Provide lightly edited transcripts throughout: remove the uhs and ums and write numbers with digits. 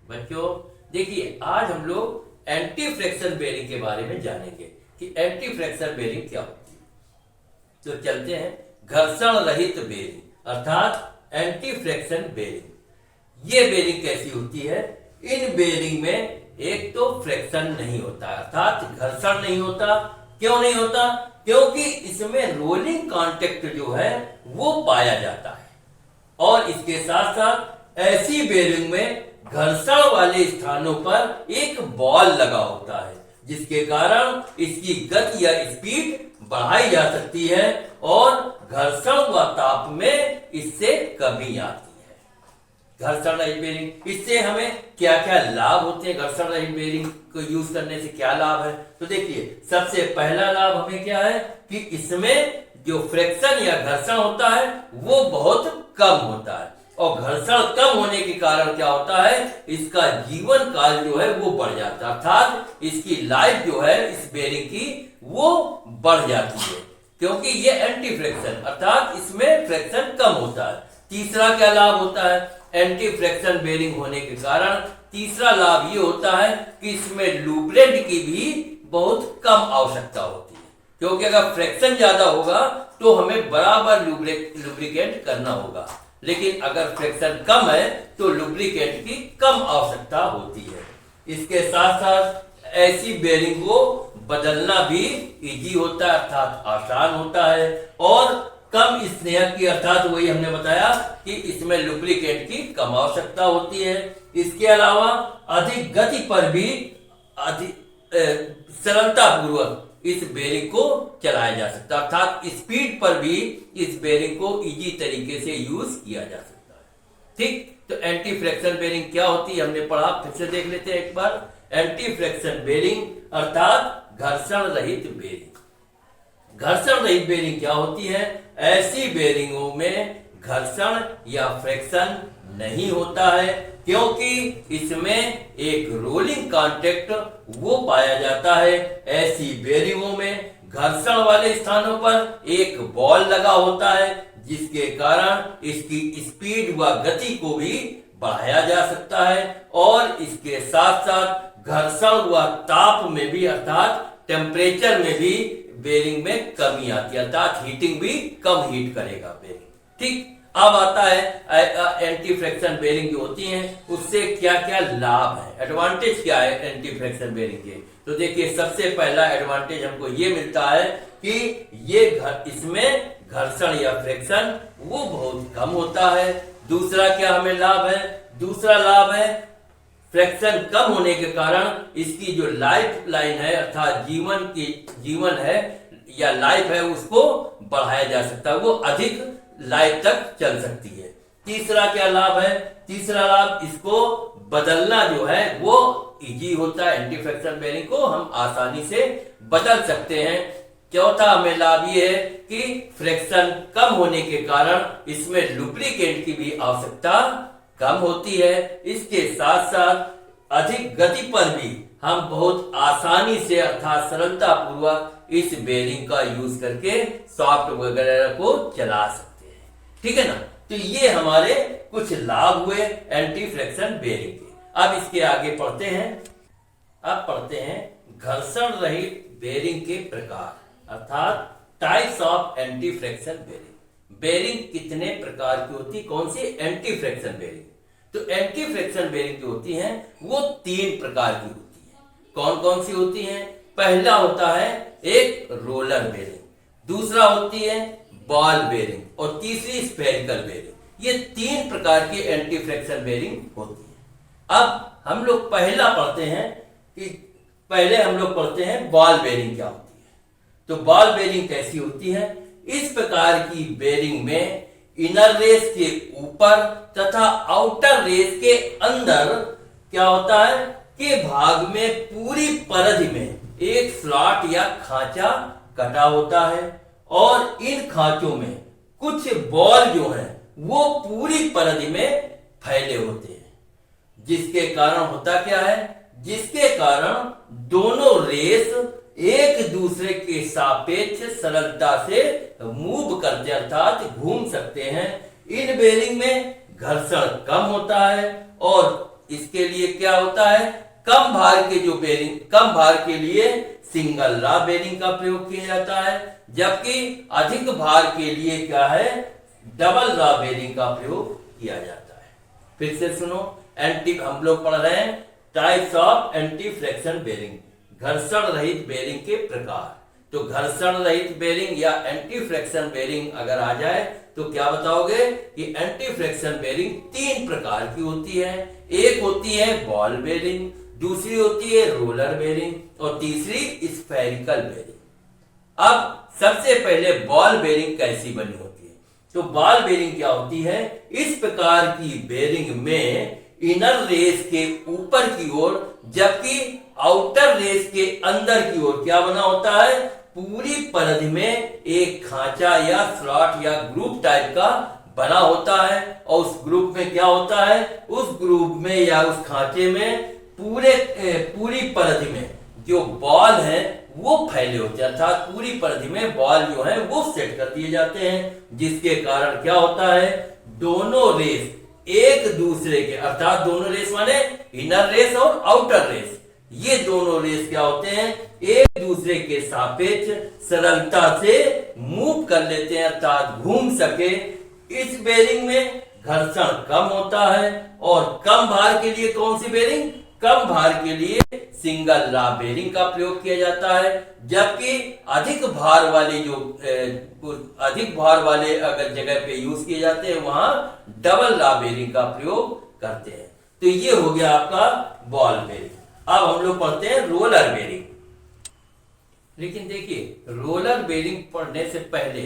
बच्चों देखिए, आज हम लोग एंटी फ्रैक्शन बेरिंग के बारे में जानेंगे कि एंटी फ्रैक्शन बेरिंग क्या होती है। तो चलते हैं, घर्षण रहित बेरिंग अर्थात एंटी फ्रैक्शन बेरिंग। ये बेरिंग कैसी होती है? इन बेरिंग में एक तो फ्रैक्शन नहीं होता अर्थात घर्षण नहीं होता। क्यों नहीं होता? क्योंकि इसमें रोलिंग कांटेक्ट जो है वो पाया जाता है। और इसके साथ साथ ऐसी बेरिंग में घर्षण वाले स्थानों पर एक बॉल लगा होता है, जिसके कारण इसकी गति या स्पीड बढ़ाई जा सकती है और घर्षण व ताप में इससे कमी आती है। घर्षण रहित बेरिंग, इससे हमें क्या क्या लाभ होते हैं? घर्षण रहित बेरिंग को यूज करने से क्या लाभ है? तो देखिए, सबसे पहला लाभ हमें क्या है कि इसमें जो फ्रैक्शन या घर्षण होता है वो बहुत कम होता है। और घर्षण कम होने के कारण क्या होता है, इसका जीवन काल जो है वो बढ़ जाता है, अर्थात इसकी लाइफ जो है इस बेरिंग की वो बढ़ जाती है, क्योंकि ये एंटी फ्रैक्शन अर्थात इसमें फ्रैक्शन कम होता है। तीसरा क्या लाभ होता है? एंटी फ्रैक्शन बेरिंग होने के कारण तीसरा लाभ ये होता है कि इसमें लुब्रिकेंट की भी बहुत कम आवश्यकता होती है, क्योंकि अगर फ्रैक्शन ज्यादा होगा तो हमें बराबर लुब्रिकेंट करना होगा, लेकिन अगर फ्रैक्शन कम है तो लुब्रिकेंट की कम आवश्यकता होती है। इसके साथ साथ ऐसी बेरिंग को बदलना भी इजी होता है अर्थात आसान होता है, और कम स्नेहक की अर्थात वही हमने बताया कि इसमें लुब्रिकेंट की कम आवश्यकता होती है। इसके अलावा अधिक गति पर भी सरलता पूर्वक इस बेरिंग को चलाया जा सकता है, अर्थात स्पीड पर भी इस बेरिंग को इजी तरीके से यूज किया जा सकता है। ठीक, तो एंटी फ्रैक्शन बेरिंग क्या होती है हमने पढ़ा, फिर से देख लेते हैं एक बार। एंटी फ्रैक्शन बेरिंग अर्थात घर्षण रहित बेरिंग। घर्षण रहित बेरिंग क्या होती है? ऐसी बेरिंगों में घर्षण या फ्रैक्शन नहीं होता है, क्योंकि इसमें एक रोलिंग कांटेक्ट वो पाया जाता है। ऐसी बेरिंगों में घर्षण वाले स्थानों पर एक बॉल लगा होता है, जिसके कारण इसकी स्पीड व गति को भी बढ़ाया जा सकता है, और इसके साथ साथ घर्षण व ताप में भी अर्थात टेम्परेचर में भी बेरिंग में कमी आती है, अर्थात हीटिंग भी कम हीट करेगा बेरिंग। ठीक, अब आता है एंटी फ्रैक्शन बेरिंग जो होती हैं उससे क्या क्या लाभ है, एडवांटेज क्या है एंटी फ्रैक्शन बेरिंग के। तो देखिए, सबसे पहला एडवांटेज हमको ये मिलता है कि इसमें घर्षण या फ्रैक्शन वो बहुत कम होता है। दूसरा क्या हमें लाभ है? दूसरा लाभ है फ्रैक्शन कम होने के कारण इसकी जो लाइफ लाइन है अर्थात जीवन है या लाइफ है उसको बढ़ाया जा सकता है, वो अधिक लाइफ तक चल सकती है। तीसरा क्या लाभ है? तीसरा लाभ इसको बदलना जो है वो इजी होता है, एंटी फ्रैक्शन बेरिंग को हम आसानी से बदल सकते हैं। चौथा हमें लाभ ये है कि फ्रैक्शन कम होने के कारण इसमें लुब्रिकेंट की भी आवश्यकता कम होती है। इसके साथ साथ अधिक गति पर भी हम बहुत आसानी से अर्थात सरलता पूर्वक इस बेरिंग का यूज करके सॉफ्ट वगैरह को चला सकते हैं। ठीक है ना? तो ये हमारे कुछ लाभ हुए एंटी फ्रैक्शन बेरिंग के। अब इसके आगे पढ़ते हैं। अब पढ़ते हैं घर्षण रहित बेरिंग के प्रकार अर्थात types of anti friction bearing. Bearing कितने प्रकार की होती? कौन सी? Anti friction bearing. तो एंटी फ्रैक्शन बेरिंग जो होती हैं वो 3 प्रकार की होती है। कौन कौन सी होती हैं? पहला होता है एक रोलर बेरिंग, दूसरा होती है बॉल बेरिंग और तीसरी स्फेरिकल बेरिंग। ये 3 प्रकार की एंटी फ्रैक्शन बेरिंग होती है। अब हम लोग पहला पढ़ते हैं कि बॉल बेरिंग क्या होती है। तो बॉल बेरिंग कैसी होती है? इस प्रकार की बेरिंग में इनर रेस के ऊपर तथा आउटर रेस के अंदर क्या होता है कि भाग में पूरी परिधि में एक स्लॉट या खांचा कटा होता है, और इन खांचों में कुछ बॉल जो है वो पूरी परिधि में फैले होते हैं, जिसके कारण होता क्या है? जिसके कारण दोनों रेस एक दूसरे के सापेक्ष सरलता से मूव करते अर्थात घूम सकते हैं। इन बेरिंग में घर्षण कम होता है और इसके लिए क्या होता है, कम भार के जो बेरिंग, कम भार के लिए सिंगल ला बेरिंग का प्रयोग किया जाता है, जबकि अधिक भार के लिए क्या है, डबल ला बेरिंग का प्रयोग किया जाता है। फिर से सुनो, हम लोग पढ़ रहे हैं types of anti friction bearing, घर्षण रहित बेरिंग के प्रकार। तो घर्षण रहित बेरिंग या एंटी फ्रिक्शन बेरिंग अगर आ जाए तो क्या बताओगे कि एंटी फ्रिक्शन बेरिंग 3 प्रकार की होती है। एक होती है बॉल बेरिंग, दूसरी होती है रोलर बेरिंग और तीसरी स्फेरिकल बेरिंग। अब सबसे पहले बॉल बेरिंग कैसी बनी होती है? तो बॉल बेरिंग क्या होती है, इस प्रकार की बेरिंग में इनर रेस के ऊपर की ओर जबकि आउटर रेस के अंदर की ओर क्या बना होता है, पूरी परिधि में एक खांचा या स्लॉट या ग्रुप टाइप का बना होता है। और उस ग्रुप में क्या होता है, उस ग्रुप में या उस खांचे में पूरी परिधि में जो बॉल है वो फैले होते हैं, अर्थात पूरी परिधि में बॉल जो है वो सेट कर दिए जाते हैं, जिसके कारण क्या होता है, दोनों रेस एक दूसरे के, अर्थात दोनों रेस माने इनर रेस और आउटर रेस, ये दोनों रेस क्या होते हैं, एक दूसरे के सापेक्ष सरलता से मूव कर लेते हैं, अर्थात घूम सके। इस बेरिंग में घर्षण कम होता है और कम भार के लिए कौन सी बेरिंग, कम भार के लिए सिंगल ला बेरिंग का प्रयोग किया जाता है, जबकि अधिक भार वाले अगर जगह पे यूज किए जाते हैं वहां डबल ला बेरिंग का प्रयोग करते हैं। तो ये हो गया आपका बॉल बेरिंग। अब हम लोग पढ़ते हैं रोलर बेरिंग। लेकिन देखिए, रोलर बेरिंग पढ़ने से पहले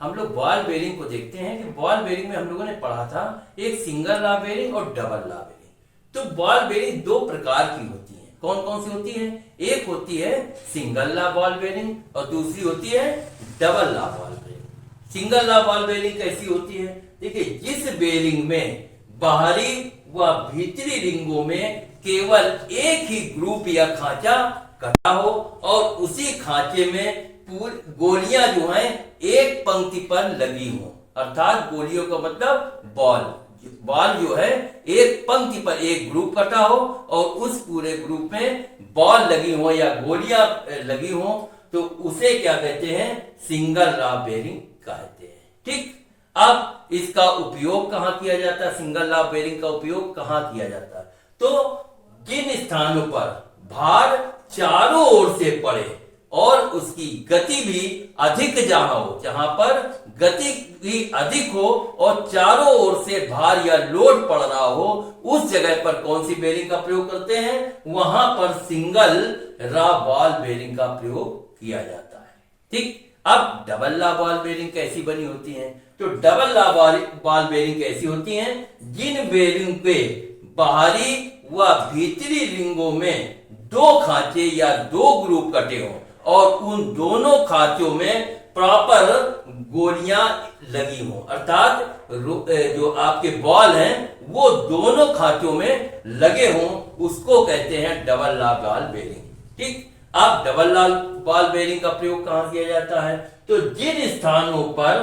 हम लोग बॉल बेरिंग को देखते हैं कि बॉल बेरिंग में हम लोगों ने पढ़ा था एक सिंगल ला बेरिंग और डबल ला बेरिंग। तो बॉल बेरिंग 2 प्रकार की होती है। कौन कौन सी होती है? एक होती है सिंगल ला बॉल बेरिंग और दूसरी होती है डबल ला बॉल बेरिंग। सिंगल ला बॉल बेरिंग कैसी होती है? देखिए, जिस बेरिंग में बाहरी व भीतरी रिंगों में केवल एक ही ग्रुप या खांचा कटा हो और उसी खांचे में पूरी गोलियां जो हैं एक पंक्ति पर लगी हो, अर्थात गोलियों का मतलब बॉल जो है एक पंक्ति पर एक ग्रुप कटा हो और उस पूरे ग्रुप में बॉल लगी हो या गोलियां लगी हो, तो उसे क्या कहते हैं, सिंगल ला बेरिंग कहते हैं। ठीक, अब इसका उपयोग कहां किया जाता है, सिंगल ला बेरिंग का उपयोग कहां किया जाता है? तो जिन स्थानों पर भार चारों ओर से पड़े और उसकी गति भी अधिक जहां हो, जहां पर गति भी अधिक हो और चारों ओर से भार या लोड पड़ रहा हो, उस जगह पर कौन सी बेरिंग का प्रयोग करते हैं? वहां पर सिंगल ला बॉल बेरिंग का प्रयोग किया जाता है। ठीक, अब डबल ला बॉल बेरिंग कैसी बनी होती है? तो डबल ला बॉल बेरिंग कैसी होती है? जिन बेरिंग पे बाहरी व भीतरी रिंगों में 2 खांचे या 2 ग्रुप कटे हों और उन दोनों खांचों में प्रॉपर गोलियां लगी हों, अर्थात जो आपके बॉल हैं वो दोनों खांचों में लगे हों, उसको कहते हैं डबल ला बॉल बेरिंग। ठीक, अब डबल ला बॉल बेरिंग का प्रयोग कहां किया जाता है? तो जिन स्थानों पर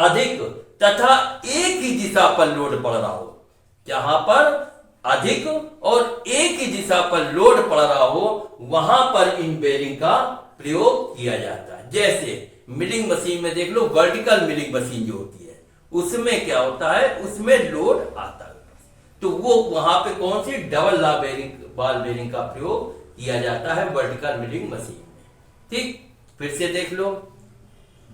अधिक तथा एक ही दिशा पर लोड पड़ रहा हो, जहां पर अधिक और एक ही दिशा पर लोड पड़ रहा हो, वहां पर इन बेरिंग का प्रयोग किया जाता है। जैसे मिलिंग मशीन में देख लो, वर्टिकल मिलिंग मशीन जो होती है उसमें क्या होता है, उसमें लोड आता है, तो वो वहां पे कौन सी डबल ला बेरिंग बॉल बेरिंग का प्रयोग किया जाता है वर्टिकल मिलिंग मशीन में। ठीक, फिर से देख लो,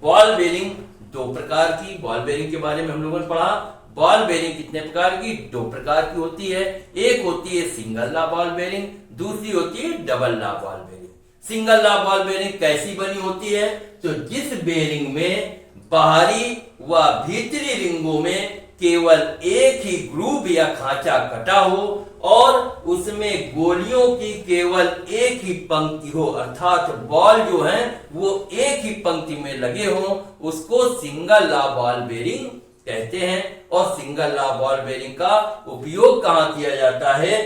बॉल बेरिंग 2 प्रकार की, बॉल बेरिंग के बारे में हम लोगों ने पढ़ा। बॉल बेरिंग कितने प्रकार की? 2 प्रकार की होती है। एक होती है सिंगल ला बॉल बेरिंग, दूसरी होती है डबल ला बॉल बेरिंग। सिंगल ला बॉल बेरिंग कैसी बनी होती है? तो जिस बेरिंग में बाहरी व भीतरी रिंगों में केवल एक ही ग्रुप या खांचा कटा हो और उसमें गोलियों की केवल एक ही पंक्ति हो, अर्थात बॉल जो है वो एक ही पंक्ति में लगे हों, उसको सिंगल ला बॉल बेरिंग कहते हैं। और सिंगल ला बॉल बेरिंग का उपयोग कहां किया जाता है?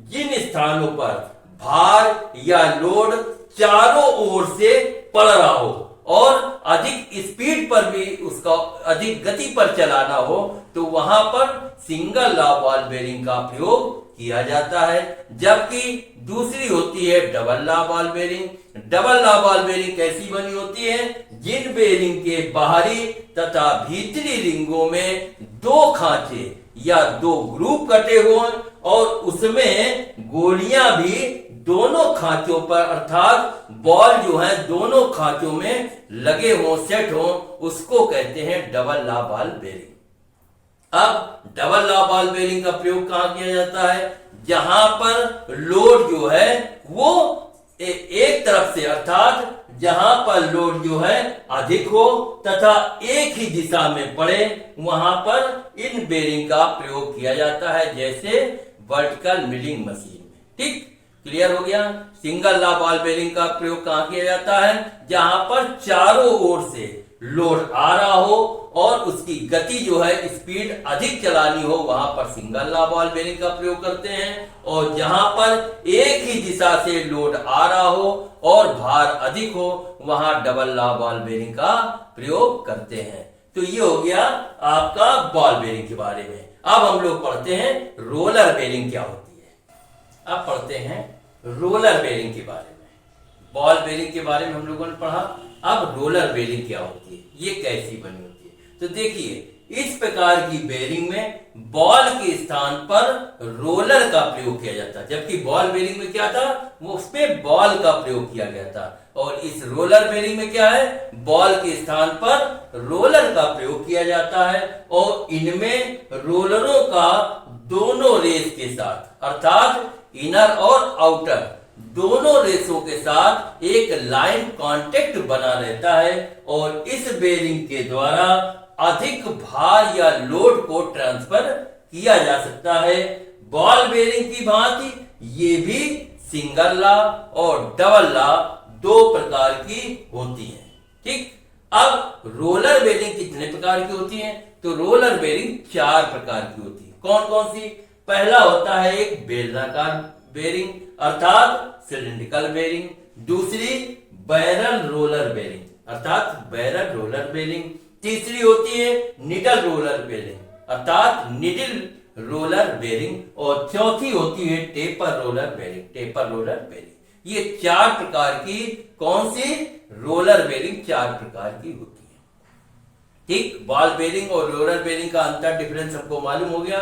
जिन स्थानों पर भार या लोड चारों ओर से पड़ रहा हो और अधिक स्पीड पर भी उसका अधिक गति पर चलाना हो तो वहां पर सिंगल लॉ बॉल बेरिंग का प्रयोग किया जाता है। जबकि दूसरी होती है double row ball bearing. Double row ball bearing कैसी बनी होती है? जिन बेरिंग के बाहरी तथा भीतरी रिंगों में दो खांचे या दो ग्रुप कटे हुए और उसमें गोलियां भी दोनों खांचों पर अर्थात बॉल जो है दोनों खांचों में लगे हों, सेट हों, उसको कहते हैं डबल लॉ बॉल बेरिंग। अब डबल लॉ बॉल बेरिंग का प्रयोग कहां किया जाता है? जहां पर लोड जो है वो एक तरफ से अर्थात जहां पर लोड जो है अधिक हो तथा एक ही दिशा में पड़े वहां पर इन बेरिंग का प्रयोग किया जाता है, जैसे वर्टिकल मिलिंग मशीन में। ठीक, क्लियर हो गया? सिंगल लॉ बॉल बेरिंग का प्रयोग कहां किया जाता है? जहां पर चारों ओर से लोड आ रहा हो और उसकी गति जो है स्पीड अधिक चलानी हो वहां पर सिंगल लॉ बॉल बेरिंग का प्रयोग करते हैं, और जहां पर एक ही दिशा से लोड आ रहा हो और भार अधिक हो वहां डबल लॉ बॉल बेरिंग का प्रयोग करते हैं। तो ये हो गया आपका बॉल बेरिंग के बारे में। अब हम लोग पढ़ते हैं रोलर बेरिंग क्या होती है। अब पढ़ते हैं रोलर बेरिंग के बारे में। बॉल बेरिंग के बारे में हम लोगों ने पढ़ा, अब रोलर बेरिंग क्या होती है, ये कैसी बनी होती है। तो देखिए, इस प्रकार की बेरिंग में बॉल के स्थान पर रोलर का प्रयोग किया जाता है, जबकि बॉल बेरिंग में क्या था, वो उस पे बॉल का प्रयोग किया गया था। और इस रोलर बेरिंग में क्या है, बॉल के स्थान पर रोलर का प्रयोग किया जाता है और इनमें रोलरों का दोनों रेस के साथ अर्थात इनर और आउटर दोनों रेसों के साथ एक लाइन कांटेक्ट बना रहता है और इस बेरिंग के द्वारा अधिक भार या लोड को ट्रांसफर किया जा सकता है। बॉल बेरिंग की भांति ये भी सिंगल लॉ और डबल लॉ दो प्रकार की होती है। ठीक, अब रोलर बेरिंग कितने प्रकार की होती है? तो रोलर बेरिंग 4 प्रकार की होती है। कौन कौन सी? पहला होता है एक बेलनाकार बेरिंग अर्थात सिलिंड्रिकल बेरिंग, दूसरी बैरल रोलर बेरिंग अर्थात बैरल रोलर बेरिंग, तीसरी होती है निडल रोलर बेरिंग अर्थात निडल रोलर बेरिंग, और चौथी होती है taper roller bearing, taper roller bearing. ये 4 प्रकार की कौन सी रोलर बेरिंग 4 प्रकार की होती है। ठीक, बॉल बेरिंग और रोलर बेरिंग का अंतर डिफरेंस हमको मालूम हो गया।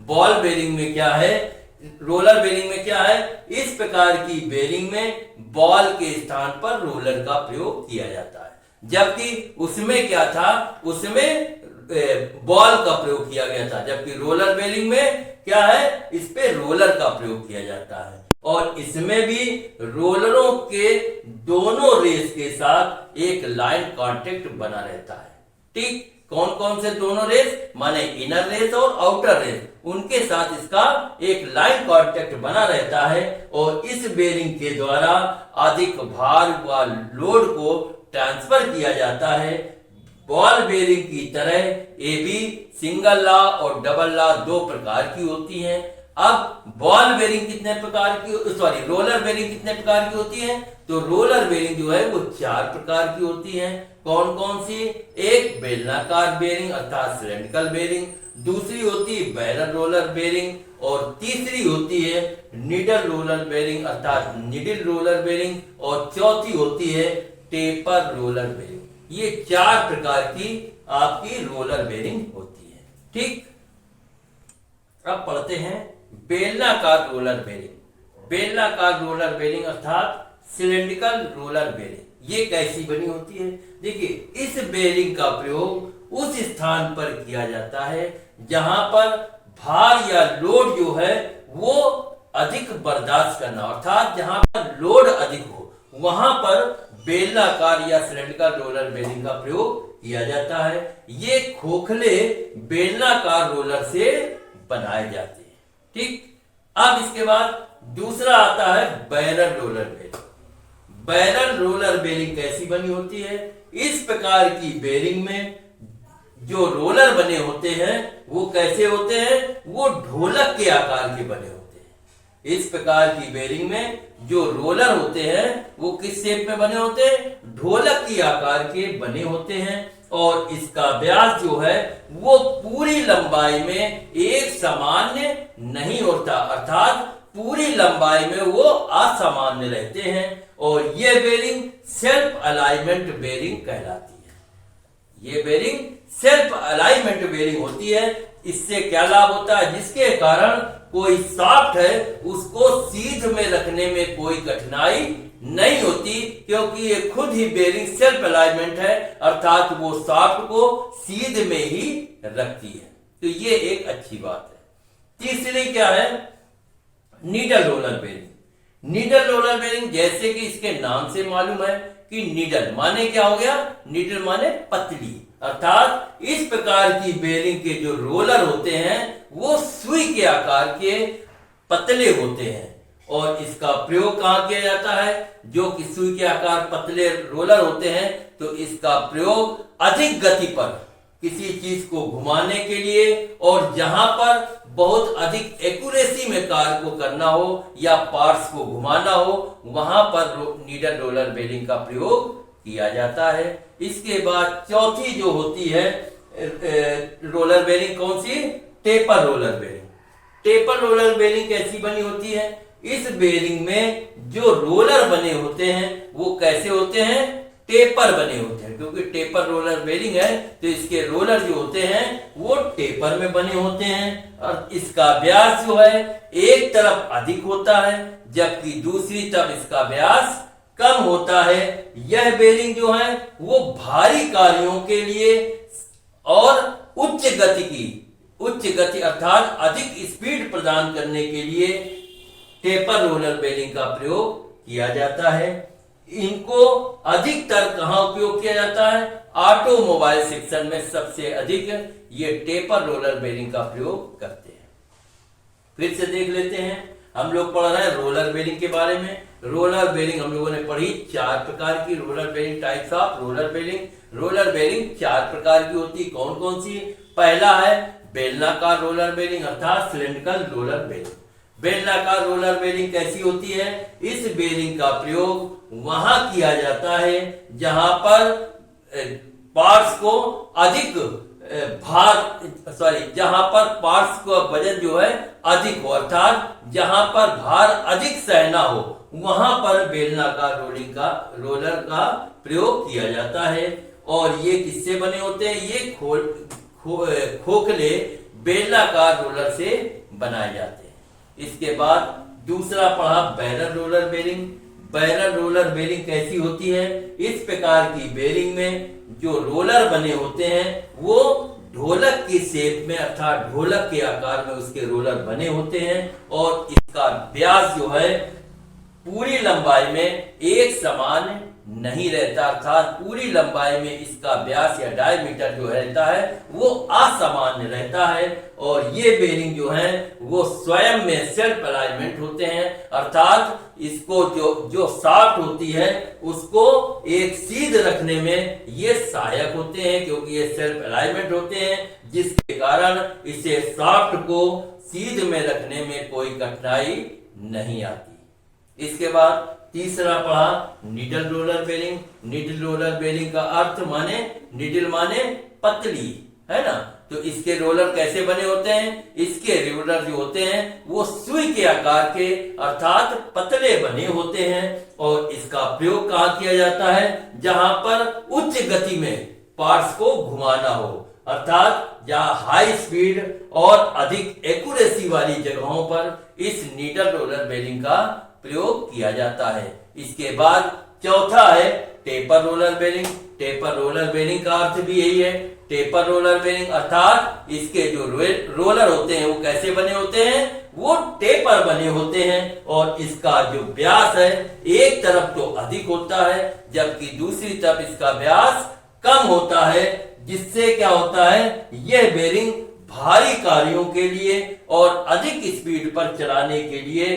बॉल बेरिंग में क्या है, रोलर बेरिंग में क्या है, इस प्रकार की बेरिंग में बॉल के स्थान पर रोलर का प्रयोग किया जाता है, जबकि उसमें क्या था, उसमें बॉल का प्रयोग किया गया था, जबकि रोलर बेरिंग में क्या है, इस पे रोलर का प्रयोग किया जाता है। और इसमें भी रोलरों के दोनों रेस के साथ एक लाइन कांटेक्ट बना रहता है। ठीक, कौन कौन से दोनों रेस, माने इनर रेस और आउटर रेस, उनके साथ इसका एक लाइन कांटेक्ट बना रहता है और इस बेरिंग के द्वारा अधिक भार व लोड को ट्रांसफर किया जाता है। बॉल बेरिंग की तरह ये भी सिंगल लॉ और डबल लॉ 2 प्रकार की होती हैं। अब बॉल बेरिंग कितने प्रकार की, रोलर बेरिंग कितने प्रकार की होती है? तो रोलर बेरिंग जो है वो 4 प्रकार की होती है। कौन कौन सी? एक बेलनाकार बेरिंग अर्थात सिलिंड्रिकल बेरिंग, दूसरी होती है बैरल रोलर बेरिंग और तीसरी होती है निडल रोलर बेरिंग अर्थात निडल रोलर बेरिंग, और चौथी होती है टेपर रोलर बेरिंग। ये 4 प्रकार की आपकी रोलर बेरिंग होती है। ठीक, अब पढ़ते हैं बेलनाकार रोलर बेरिंग। बेलनाकार रोलर बेरिंग अर्थात सिलिंड्रिकल रोलर बेरिंग ये कैसी बनी होती है? देखिए, इस बेरिंग का प्रयोग उस स्थान पर किया जाता है जहां पर भार या लोड जो है वो अधिक बर्दाश्त करना अर्थात जहां पर लोड अधिक हो वहां पर बेलनाकार या सिलिंड्रिकल रोलर बेरिंग का प्रयोग किया जाता है। ये खोखले बेलनाकार रोलर से बनाए जाते हैं। ठीक, अब इसके बाद दूसरा आता है barrel roller bearing. Barrel roller bearing कैसी बनी होती है? इस प्रकार की बेरिंग में जो रोलर बने होते हैं वो कैसे होते हैं? वो ढोलक के आकार के बने होते हैं। इस प्रकार की बेरिंग में जो रोलर होते हैं वो किस शेप में बने होते हैं, ढोलक की आकार के बने होते हैं, और इसका व्यास जो है वो पूरी लंबाई में एक सामान्य नहीं होता, अर्थात पूरी लंबाई में वो असामान्य रहते हैं, और ये बेरिंग सेल्फ अलाइनमेंट बेरिंग कहलाती है। ये बेरिंग सेल्फ अलाइनमेंट बेरिंग होती है। इससे क्या लाभ होता है, जिसके कारण कोई शाफ्ट है उसको सीध में रखने में कोई कठिनाई नहीं होती, क्योंकि ये खुद ही बेरिंग सेल्फ अलाइनमेंट है, अर्थात वो शाफ्ट को सीध में ही रखती है। तो ये एक अच्छी बात है। तीसरी क्या है, needle roller bearing. Needle roller bearing जैसे कि इसके नाम से मालूम है कि नीडल माने क्या हो गया, नीडल माने पतली, अर्थात इस प्रकार की बेरिंग के जो रोलर होते हैं वो सुई के आकार के पतले होते हैं, और इसका प्रयोग कहां किया जाता है, जो कि सुई के आकार पतले रोलर होते हैं तो इसका प्रयोग अधिक गति पर किसी चीज को घुमाने के लिए, और जहां पर बहुत अधिक एक्यूरेसी में कार्य को करना हो या पार्ट्स को घुमाना हो, वहां पर नीडल रोलर बेरिंग का प्रयोग किया जाता है। इसके बाद चौथी जो होती है रोलर बेरिंग, कौन सी, taper roller bearing. Taper roller bearing कैसी बनी होती है, इस बेरिंग में जो रोलर बने होते हैं वो कैसे होते हैं, टेपर बने होते हैं, क्योंकि टेपर रोलर बेरिंग है तो इसके रोलर जो होते हैं वो टेपर में बने होते हैं, और इसका व्यास जो है एक तरफ अधिक होता है जबकि दूसरी तरफ इसका व्यास कम होता है। यह बेरिंग जो है वो भारी कार्यों के लिए और उच्च गति अर्थात अधिक स्पीड प्रदान करने के लिए टेपर रोलर बेरिंग का प्रयोग किया जाता है। इनको अधिकतर कहां उपयोग किया जाता है, ऑटोमोबाइल सेक्शन में सबसे अधिक ये टेपर रोलर बेरिंग का प्रयोग करते हैं। फिर से देख लेते हैं, हम लोग पढ़ रहे हैं रोलर बेरिंग के बारे में। रोलर बेरिंग हम लोगों ने पढ़ी, 4 प्रकार की roller bearing, types of roller bearing. Roller bearing 4 प्रकार की होती, कौन कौन सी, पहला है बेलनाकार रोलर बेरिंग अर्थात सिलिंड्रिकल रोलर बेरिंग। बेलनाकार रोलर बेरिंग कैसी होती है, इस बेरिंग का प्रयोग वहां किया जाता है जहां पर पार्ट्स को अधिक जहां पर पार्ट्स का वजन जो है अधिक हो, अर्थात जहां पर भार अधिक सहना हो, वहां पर बेलनाकार रोलर का प्रयोग किया जाता है। और ये किससे बने होते हैं, ये खोखले बेलनाकार रोलर से बनाए जाते हैं। इसके बाद दूसरा पढ़ा barrel roller bearing. Barrel roller bearing कैसी होती है, इस प्रकार की बेरिंग में जो रोलर बने होते हैं वो ढोलक की शेप में अर्थात ढोलक के आकार में उसके रोलर बने होते हैं, और इसका व्यास जो है पूरी लंबाई में एक समान नहीं रहता, अर्थात पूरी लंबाई में इसका व्यास या डायमीटर जो रहता है वो असामान्य रहता है। और ये बेरिंग जो है वो स्वयं में सेल्फ अलाइनमेंट होते हैं, अर्थात इसको जो शाफ्ट होती है उसको एक सीध रखने में ये सहायक होते हैं, क्योंकि ये सेल्फ अलाइनमेंट होते हैं, जिसके कारण इसे शाफ्ट को सीध में रखने में कोई कठिनाई नहीं आती। इसके बाद तीसरा पढ़ा needle roller bearing. Needle roller bearing का अर्थ माने, नीडल माने पतली, है ना, तो इसके रोलर कैसे बने होते हैं, इसके रोलर जो होते हैं वो सुई के आकार के अर्थात पतले बने होते हैं, और इसका प्रयोग कहां किया जाता है, जहां पर उच्च गति में पार्ट्स को घुमाना हो, अर्थात जहां हाई स्पीड और अधिक एक्यूरेसी वाली जगहों पर इस नीडल रोलर बेरिंग का प्रयोग किया जाता है। इसके बाद चौथा है taper roller bearing. Taper roller bearing का अर्थ भी यही है, टेपर रोलर बेरिंग अर्थात इसके जो रोलर होते हैं वो कैसे बने होते हैं, वो टेपर बने होते हैं, और इसका जो व्यास है एक तरफ तो अधिक होता है जबकि दूसरी तरफ इसका व्यास कम होता है, जिससे क्या होता है, यह बेरिंग भारी कार्यों के लिए और अधिक स्पीड पर चलाने के लिए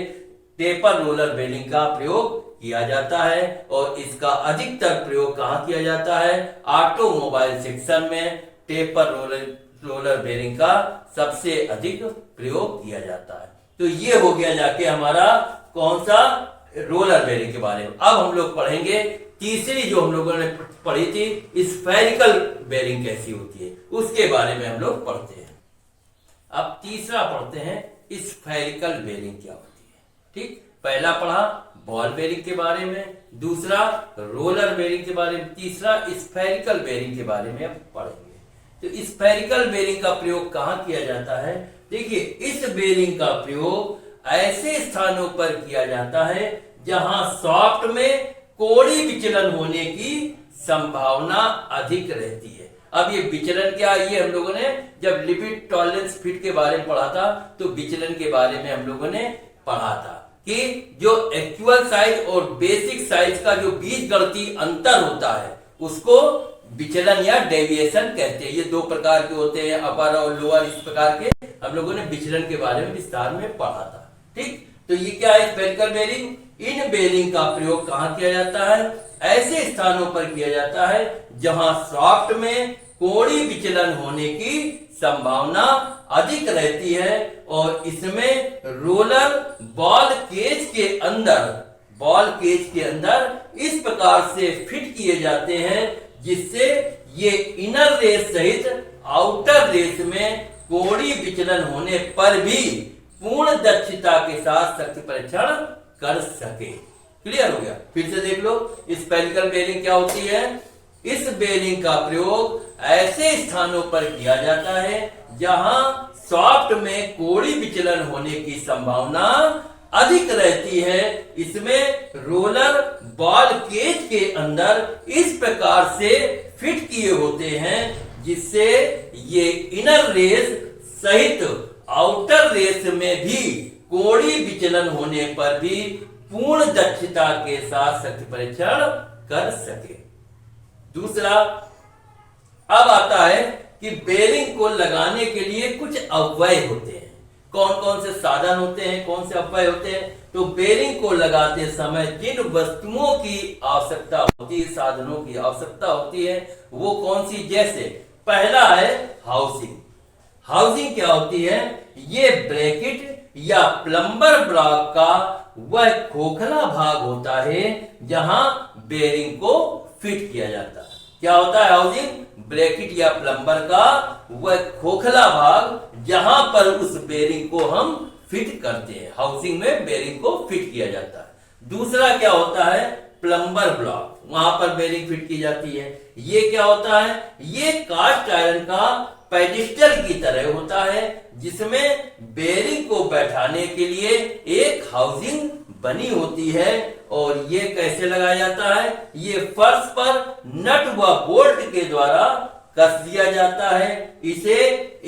टेपर रोलर बेरिंग का प्रयोग किया जाता है। और इसका अधिकतर प्रयोग कहां किया जाता है, ऑटोमोबाइल सेक्शन में टेपर रोलर बेरिंग का सबसे अधिक प्रयोग किया जाता है। तो ये हो गया जाके हमारा कौन सा, रोलर बेरिंग के बारे में। अब हम लोग पढ़ेंगे तीसरी जो हम लोगों ने पढ़ी थी, स्फेरिकल बेरिंग कैसी होती है, उसके बारे में हम लोग पढ़ते हैं। अब तीसरा पढ़ते हैं स्फेरिकल बेरिंग क्या होती है। ठीक, पहला पढ़ा बॉल बेरिंग के बारे में, दूसरा रोलर बेरिंग के बारे में, तीसरा स्फेरिकल बेरिंग के बारे में अब पढ़ेंगे। तो स्फेरिकल बेरिंग का प्रयोग कहां किया जाता है? देखिए, इस बेरिंग का प्रयोग ऐसे स्थानों पर किया जाता है जहां सॉफ्ट में कोड़ी विचलन होने की संभावना अधिक रहती है। अब ये विचलन क्या, ये हम लोगों ने जब लिमिट टॉलरेंस फिट के बारे में पढ़ा था तो विचलन के बारे में हम लोगों ने पढ़ा था कि जो एक्चुअल साइज और बेसिक साइज का जो बीजगणितीय अंतर होता है उसको विचलन या डेविएशन कहते हैं। ये दो प्रकार के होते हैं, अपर और लोअर, इस प्रकार के हम लोगों ने विचलन के बारे में विस्तार में पढ़ा था। ठीक, तो ये क्या है स्फेरिकल बेरिंग? इन बेरिंग का प्रयोग कहां किया जाता है? ऐसे स्थानों पर किया जाता है जहां सॉफ्ट में कोड़ी विचलन होने की संभावना अधिक रहती है और इसमें रोलर बॉल केज के अंदर इस प्रकार से फिट किए जाते हैं जिससे ये इनर रेस सहित आउटर रेस में कोड़ी विचलन होने पर भी पूर्ण दक्षता के साथ शक्ति परीक्षण कर सके। क्लियर हो गया? फिर से देख लो, स्फेरिकल बेरिंग क्या होती है? इस बेरिंग का प्रयोग ऐसे स्थानों पर किया जाता है जहां सॉफ्ट में कोड़ी विचलन होने की संभावना अधिक रहती है। इसमें रोलर बॉल केज के अंदर इस प्रकार से फिट किए होते हैं जिससे ये इनर रेस सहित आउटर रेस में भी कोड़ी विचलन होने पर भी पूर्ण दक्षता के साथ शक्ति परीक्षण कर सके। दूसरा, अब आता है कि बेरिंग को लगाने के लिए कुछ अव्यय होते हैं। कौन कौन से साधन होते हैं, कौन से अव्यय होते हैं? तो बेरिंग को लगाते समय जिन वस्तुओं की आवश्यकता होती है, साधनों की आवश्यकता होती है, वो कौन सी? जैसे पहला है हाउसिंग। हाउसिंग क्या होती है? ये ब्रैकेट या प्लम्बर ब्लॉक का वह खोखला भाग होता है जहां बेरिंग को फिट किया जाता है। क्या होता है हाउसिंग? ब्रैकेट या प्लम्बर का वह खोखला भाग जहां पर उस बेरिंग को हम फिट करते हैं। हाउसिंग में बेरिंग को फिट किया जाता है। दूसरा क्या होता है? प्लम्बर ब्लॉक, वहां पर बेरिंग फिट की जाती है। ये क्या होता है? ये कास्ट आयरन का पेडिस्टल की तरह होता है जिसमें बेरिंग को बैठाने के लिए एक हाउसिंग बनी होती है। और ये कैसे लगाया जाता है? ये फर्श पर नट व बोल्ट के द्वारा कस दिया जाता है। इसे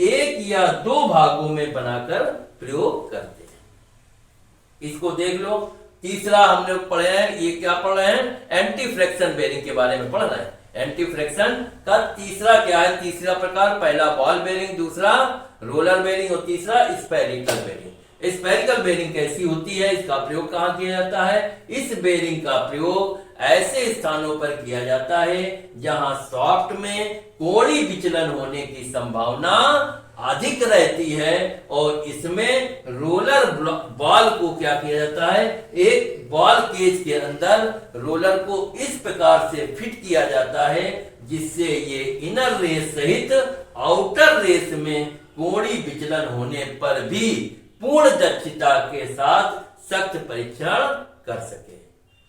एक या दो भागों में बनाकर प्रयोग करते हैं। इसको देख लो। तीसरा हमने पढ़े हैं, ये क्या पढ़ रहे हैं? एंटी फ्रैक्शन बेरिंग के बारे में पढ़ रहे हैं। एंटी फ्रैक्शन का तीसरा क्या है? तीसरा प्रकार, पहला बॉल बेरिंग, दूसरा रोलर बेरिंग और तीसरा स्फेरिकल बेरिंग। स्फेरिकल बेरिंग कैसी होती है? इसका प्रयोग कहां किया जाता है? इस बेरिंग का प्रयोग ऐसे स्थानों पर किया जाता है जहां सॉफ्ट में कोड़ी विचलन होने की संभावना अधिक रहती है और इसमें रोलर बॉल को क्या किया जाता है? एक बॉल केज के अंदर रोलर को इस प्रकार से फिट किया जाता है जिससे ये इनर रेस सहित आउटर रेस में कोड़ी विचलन होने पर भी पूर्ण दक्षता के साथ सख्त परीक्षण कर सके।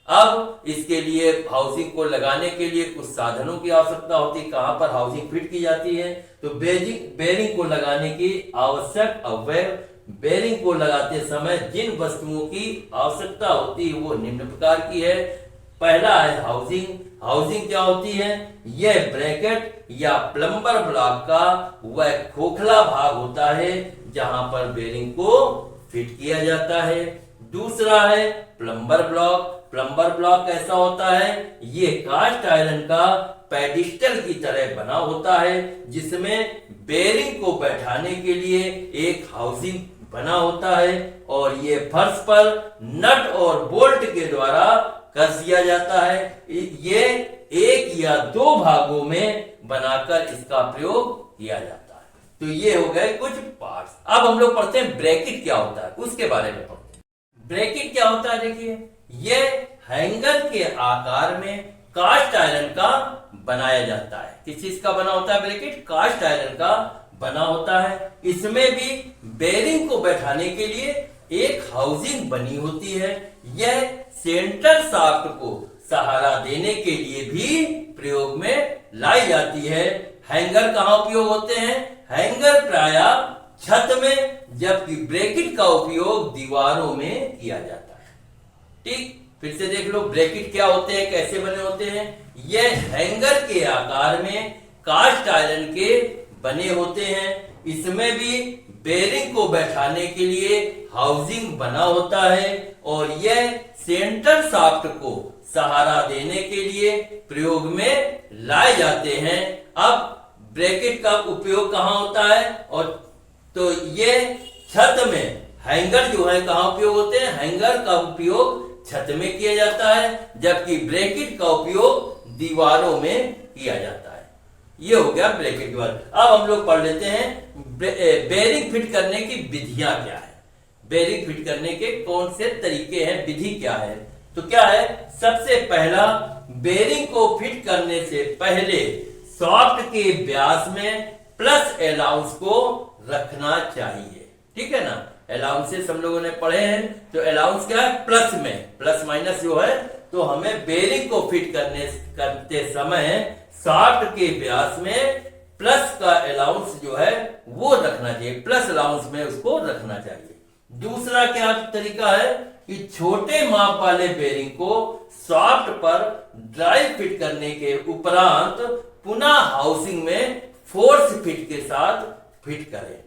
अब इसके लिए हाउसिंग को लगाने के लिए कुछ साधनों की आवश्यकता होती है। कहां पर हाउसिंग फिट की जाती है? तो बेरिंग को लगाने की आवश्यक अवयव, बेरिंग को लगाते समय जिन वस्तुओं की आवश्यकता होती है वो निम्न प्रकार की है। पहला है हाउसिंग। हाउसिंग क्या होती है? यह ब्रैकेट या प्लम्बर ब्लॉक का वह खोखला भाग होता है जहां पर बेरिंग को फिट किया जाता है। दूसरा है प्लम्बर ब्लॉक। प्लम्बर ब्लॉक कैसा होता है? ये कास्ट आयरन का पेडिस्टल की तरह बना होता है जिसमें बेरिंग को बैठाने के लिए एक हाउसिंग बना होता है और ये फर्श पर नट और बोल्ट के द्वारा कस दिया जाता है। ये एक या दो भागों में बनाकर इसका प्रयोग किया जाता है। तो ये हो गए कुछ पार्ट्स। अब हम लोग पढ़ते हैं ब्रैकेट क्या होता है, उसके बारे में पढ़ते हैं। ब्रैकेट क्या होता है, देखिए ये हैंगर के आकार में कास्ट आयरन का बनाया जाता है। किस चीज का बना होता है ब्रैकेट? कास्ट आयरन का बना होता है। इसमें भी बेरिंग को बैठाने के लिए एक हाउसिंग बनी होती है। यह सेंटर शाफ्ट को सहारा देने के लिए भी प्रयोग में लाई जाती है। हैंगर कहाँ उपयोग होते हैं? हैंगर प्रायः छत में, जबकि ब्रैकेट का उपयोग दीवारों में किया जाता है। ठीक, फिर से देख लो ब्रैकेट क्या होते हैं, कैसे बने होते हैं। यह हैंगर के आकार में कास्ट आयरन के बने होते हैं। इसमें भी बेरिंग को बैठाने के लिए हाउसिंग बना होता है और यह सेंटर शाफ्ट को सहारा देने के लिए प्रयोग में लाए जाते हैं। अब ब्रैकेट का उपयोग कहाँ होता है? और तो ये छत में हैंगर जो है कहाँ उपयोग होते हैं? हैंगर का उपयोग छत में किया जाता है, जबकि ब्रैकेट का उपयोग दीवारों में किया जाता है। ये हो गया ब्रैकेट के बारे। अब हम लोग पढ़ लेते हैं बेरिंग फिट करने की विधियां क्या है। बेरिंग फिट करने के कौन से तरीके हैं, विधि क्या है? तो क्या है, सबसे पहला, बेरिंग को फिट करने से पहले शाफ्ट के व्यास में प्लस अलाउंस को रखना चाहिए। ठीक है ना, अलाउंसेस हम लोगों ने पढ़े हैं। तो अलाउंस क्या है? प्लस में, प्लस माइनस जो है, तो हमें बेरिंग को फिट करते समय शाफ्ट के व्यास में प्लस का अलाउंस जो है वो रखना चाहिए, प्लस अलाउंस में उसको रखना चाहिए। दूसरा क्या तरीका है कि छोटे माप वाले बेरिंग को शाफ्ट पर ड्राइव फिट करने के उपरांत पुनः हाउसिंग में फोर्स फिट के साथ फिट करें।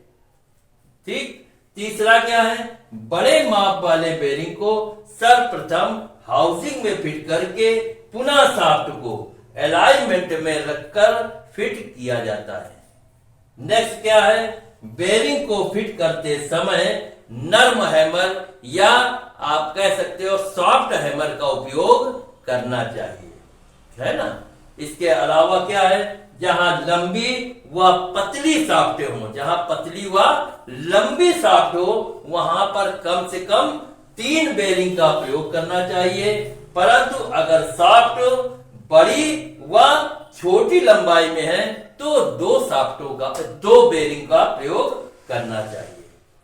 ठीक, तीसरा क्या है, बड़े माप वाले बेरिंग को सर्वप्रथम हाउसिंग में फिट करके पुनः शाफ्ट को अलाइनमेंट में रखकर फिट किया जाता है। नेक्स्ट क्या है, बेरिंग को फिट करते समय नर्म हैमर या आप कह सकते हो सॉफ्ट हैमर का उपयोग करना चाहिए, है ना। इसके अलावा क्या है, जहां लंबी व पतली शाफ्टें हो, जहां पतली व लंबी शाफ्ट हो वहां पर कम से कम 3 बेरिंग का प्रयोग करना चाहिए। परंतु अगर शाफ्ट बड़ी व छोटी लंबाई में है तो 2 बेरिंग का प्रयोग करना चाहिए।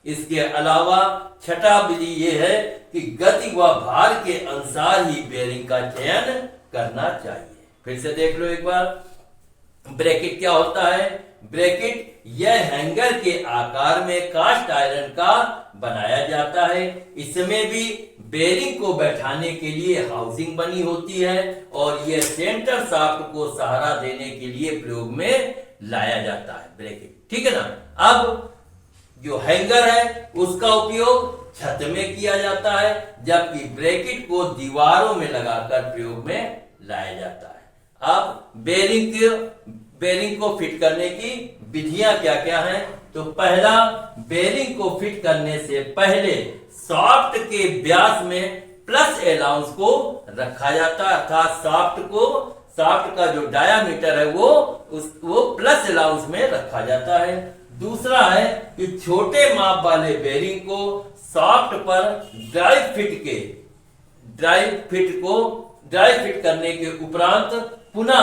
इसके अलावा छठा विधि यह है कि गति व भार के अनुसार ही बेरिंग का चयन करना चाहिए। फिर से देख लो एक बार, ब्रैकेट क्या होता है। ब्रैकेट यह हैंगर के आकार में कास्ट आयरन का बनाया जाता है। इसमें भी बेरिंग को बैठाने के लिए हाउसिंग बनी होती है और यह सेंटर शाफ्ट को सहारा देने के लिए प्रयोग में लाया जाता है ब्रैकेट। ठीक है ना। अब जो हैंगर है उसका उपयोग छत में किया जाता है, जबकि ब्रैकेट को दीवारों में लगाकर प्रयोग में लाया जाता है। अब बेरिंग को फिट करने की विधियां क्या क्या हैं। तो पहला, बेरिंग को फिट करने से पहले शाफ्ट के व्यास में प्लस अलाउंस को रखा जाता है, अर्थात शाफ्ट का जो डायामीटर है वो प्लस अलाउंस में रखा जाता है। दूसरा है कि छोटे माप वाले बेरिंग को शाफ्ट पर ड्राइव फिट करने के उपरांत पुनः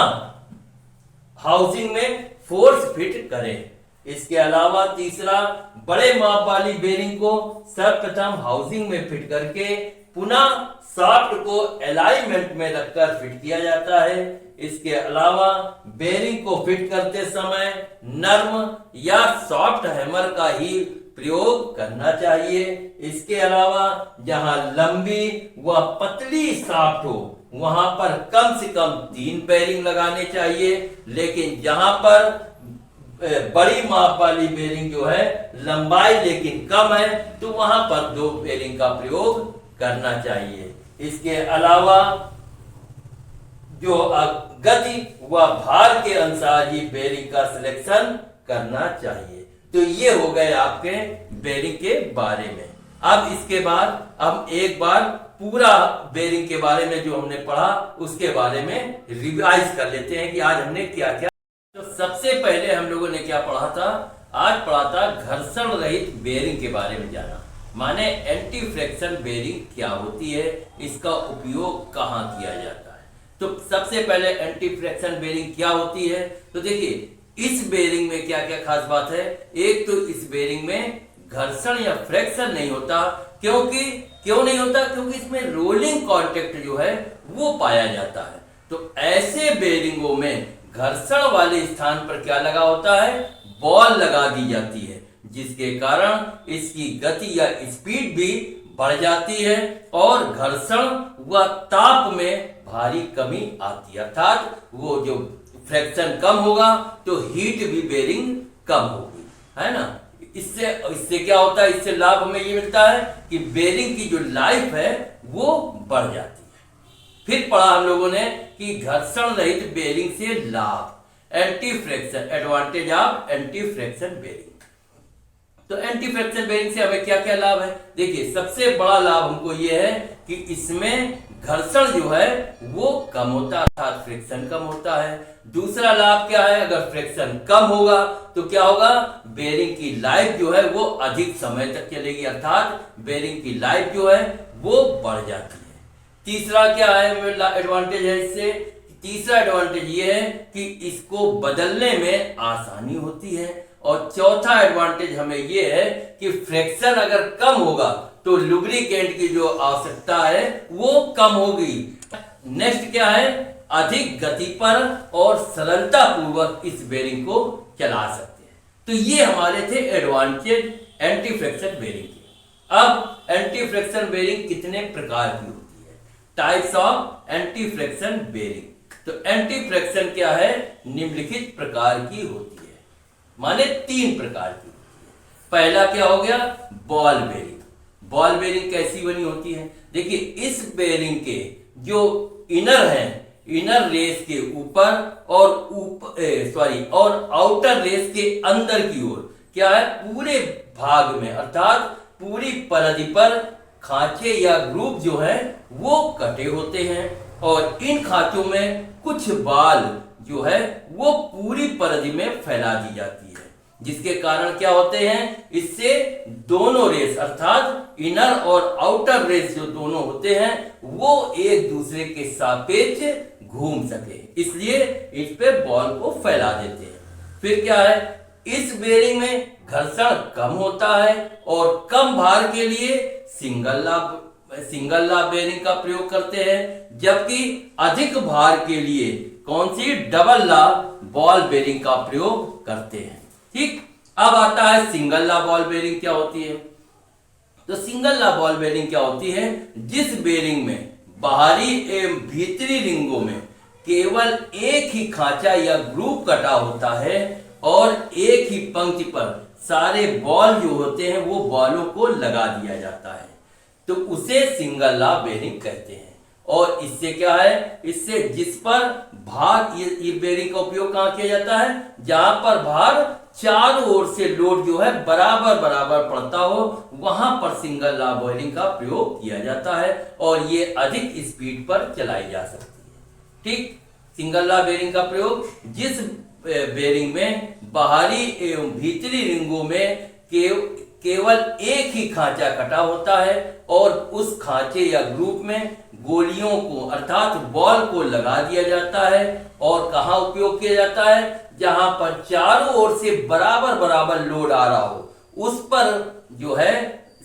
हाउसिंग में फोर्स फिट करें। इसके अलावा तीसरा, बड़े माप वाली बेरिंग को सर्वप्रथम हाउसिंग में फिट करके पुनः शाफ्ट को अलाइनमेंट में रखकर फिट किया जाता है। इसके अलावा बेरिंग को फिट करते समय नर्म या सॉफ्ट हैमर का ही प्रयोग करना चाहिए। इसके अलावा जहां लंबी व पतली शाफ्ट हो वहां पर कम से कम 3 बेरिंग लगाने चाहिए, लेकिन जहां पर बड़ी माप वाली बेरिंग जो है लंबाई लेकिन कम है तो वहां पर 2 बेरिंग का प्रयोग करना चाहिए। इसके अलावा जो गति व भार के अनुसार ही बेरिंग का सिलेक्शन करना चाहिए। तो ये हो गए आपके बेरिंग के बारे में। अब इसके बाद हम एक बार पूरा बेरिंग के बारे में जो हमने पढ़ा उसके बारे में रिवाइज कर लेते हैं कि आज हमने क्या क्या। तो सबसे पहले हम लोगों ने क्या पढ़ा था, आज पढ़ा था घर्षण रहित बेरिंग के बारे में जाना, माने एंटी फ्रिक्शन बेरिंग क्या होती है, इसका उपयोग कहाँ किया जाता है। तो सबसे पहले एंटी फ्रिक्शन बेरिंग क्या होती है, तो देखिए इस बेरिंग में क्या क्या खास बात है। एक तो इस बेरिंग में घर्षण या फ्रिक्शन नहीं होता, क्यों नहीं होता, क्योंकि इसमें रोलिंग कांटेक्ट जो है वो पाया जाता है। तो ऐसे बेरिंगों में घर्षण वाले स्थान पर क्या लगा होता है, बॉल लगा दी जाती है, जिसके कारण इसकी गति या स्पीड भी बढ़ जाती है और घर्षण व ताप में भारी कमी आती है। अर्थात वो जो फ्रिक्शन कम होगा तो हीट भी बेरिंग कम होगी, है ना। इससे क्या होता है, इससे लाभ हमें ये मिलता है कि बेरिंग की जो लाइफ है वो बढ़ जाती है। फिर पढ़ा हम लोगों ने कि घर्षण रहित बेरिंग से लाभ, anti friction, advantage of anti friction bearing. तो एंटी फ्रिक्शन बेरिंग से हमें क्या क्या लाभ है, देखिए सबसे बड़ा लाभ हमको ये है कि इसमें घर्षण जो है वो कम होता है, अर्थात फ्रिक्शन कम होता है। दूसरा लाभ क्या है, अगर फ्रिक्शन कम होगा तो क्या होगा, बेरिंग की लाइफ जो है वो अधिक समय तक चलेगी, अर्थात बेरिंग की लाइफ जो है वो बढ़ जाती है। तीसरा क्या है एडवांटेज है इससे, तीसरा एडवांटेज ये है कि इसको बदलने में आसानी होती है। और चौथा एडवांटेज हमें ये है कि फ्रिक्शन अगर कम होगा तो लुब्रिकेंट की जो आवश्यकता है वो कम होगी। नेक्स्ट क्या है, अधिक गति पर और सरलता पूर्वक इस बेरिंग को चला सकते हैं। तो ये हमारे थे एडवांटेज एंटी फ्रिक्शन बेरिंग के। अब एंटी फ्रिक्शन बेरिंग कितने प्रकार की होती है, types of anti friction bearing. तो एंटी फ्रिक्शन क्या है, निम्नलिखित प्रकार की होती है, माने 3 प्रकार की होती है। पहला क्या हो गया, बॉल बेरिंग। बॉल बेरिंग कैसी बनी होती है, देखिए इस बेरिंग के जो इनर है, इनर रेस के ऊपर और आउटर रेस के अंदर की ओर क्या है, पूरे भाग में अर्थात पूरी परिधि पर खांचे या ग्रुप जो है वो कटे होते हैं और इन खांचों में कुछ बाल जो है वो पूरी परिधि में फैला दी जाती है, जिसके कारण क्या होते हैं, इससे दोनों रेस अर्थात इनर और आउटर रेस जो दोनों होते हैं वो एक दूसरे के सापेक्ष घूम सके, इसलिए इस पे बॉल को फैला देते हैं। फिर क्या है, इस बेरिंग में घर्षण कम होता है और कम भार के लिए सिंगल लाभ बेरिंग का प्रयोग करते हैं, जबकि अधिक भार के लिए कौन सी, डबल लाभ बॉल बेरिंग का प्रयोग करते हैं। ठीक, अब आता है सिंगल लाभ बॉल बेरिंग क्या होती है। तो सिंगल लाभ बॉल बेरिंग क्या होती है, जिस बेरिंग में बाहरी एवं भीतरी रिंगों में केवल एक ही खांचा या ग्रुप कटा होता है और एक ही पंक्ति पर सारे बॉल जो होते हैं वो बॉलों को लगा दिया जाता है, तो उसे सिंगल लाभ बेरिंग कहते हैं। और इससे क्या है, इससे जिस पर भार, ये बेरिंग का उपयोग कहां किया जाता है, जहां पर भार चारों ओर से लोड जो है बराबर पड़ता हो, वहां पर सिंगल लाभ बेरिंग का प्रयोग किया जाता है और ये अधिक स्पीड पर चलाई जा सकती है। ठीक, सिंगल लाभ बेरिंग का प्रयोग जिस बेरिंग में बाहरी एवं भीतरी रिंगों में केवल एक ही खांचा कटा होता है और उस खांचे या ग्रुप में गोलियों को अर्थात बॉल को लगा दिया जाता है। और कहां उपयोग किया जाता है, जहां पर चारों ओर से बराबर लोड आ रहा हो, उस पर जो है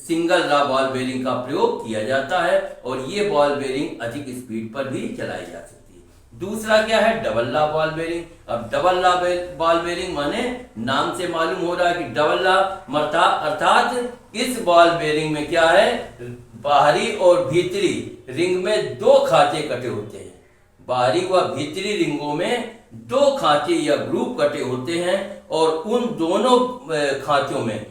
सिंगल लाभ बॉल बेरिंग का प्रयोग किया जाता है और ये बॉल बेरिंग अधिक स्पीड पर भी चलाई जा सकती है। दूसरा क्या है, डबल लाभ बॉल बेरिंग। अब डबल लाभ बॉल बेरिंग माने नाम से मालूम हो रहा है कि डबल लाभ अर्थात इस बॉल बेरिंग में क्या है, बाहरी और भीतरी रिंग में 2 खांचे कटे होते हैं, बाहरी व भीतरी रिंगों में 2 खांचे या ग्रुप कटे होते हैं और उन दोनों खांचों में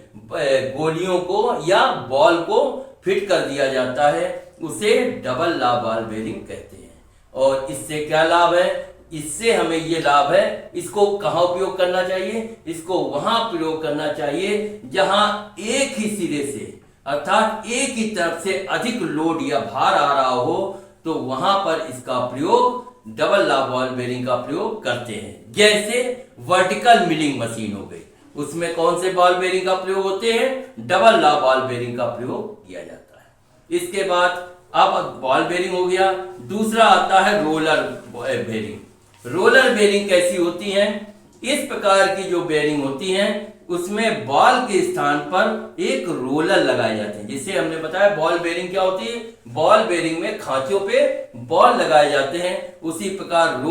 गोलियों को या बॉल को फिट कर दिया जाता है, उसे डबल लाभ बॉल बेरिंग कहते हैं। और इससे क्या लाभ है, इससे हमें ये लाभ है, इसको कहां उपयोग करना चाहिए, इसको वहां प्रयोग करना चाहिए जहां एक ही सिरे से अर्थात एक ही तरफ से अधिक लोड या भार आ रहा हो, तो वहां पर इसका प्रयोग डबल लाभ बॉल बेरिंग का प्रयोग करते हैं। जैसे वर्टिकल मिलिंग मशीन हो गई, उसमें कौन से बॉल बेरिंग का प्रयोग होते हैं? डबल ला बॉल बेरिंग का प्रयोग किया जाता है। इसके बाद अब बॉल बेरिंग हो गया, दूसरा आता है रोलर बेरिंग। रोलर बेरिंग कैसी होती है? इस प्रकार की जो बेरिंग होती हैं उसमें बॉल के स्थान पर एक रोलर लगाए जाते हैं। जिसे हमने बताया बॉल बेरिंग क्या होती है, बॉल बेरिंग में खांचों पे बॉल लगाए जाते हैं। उसी प्रकार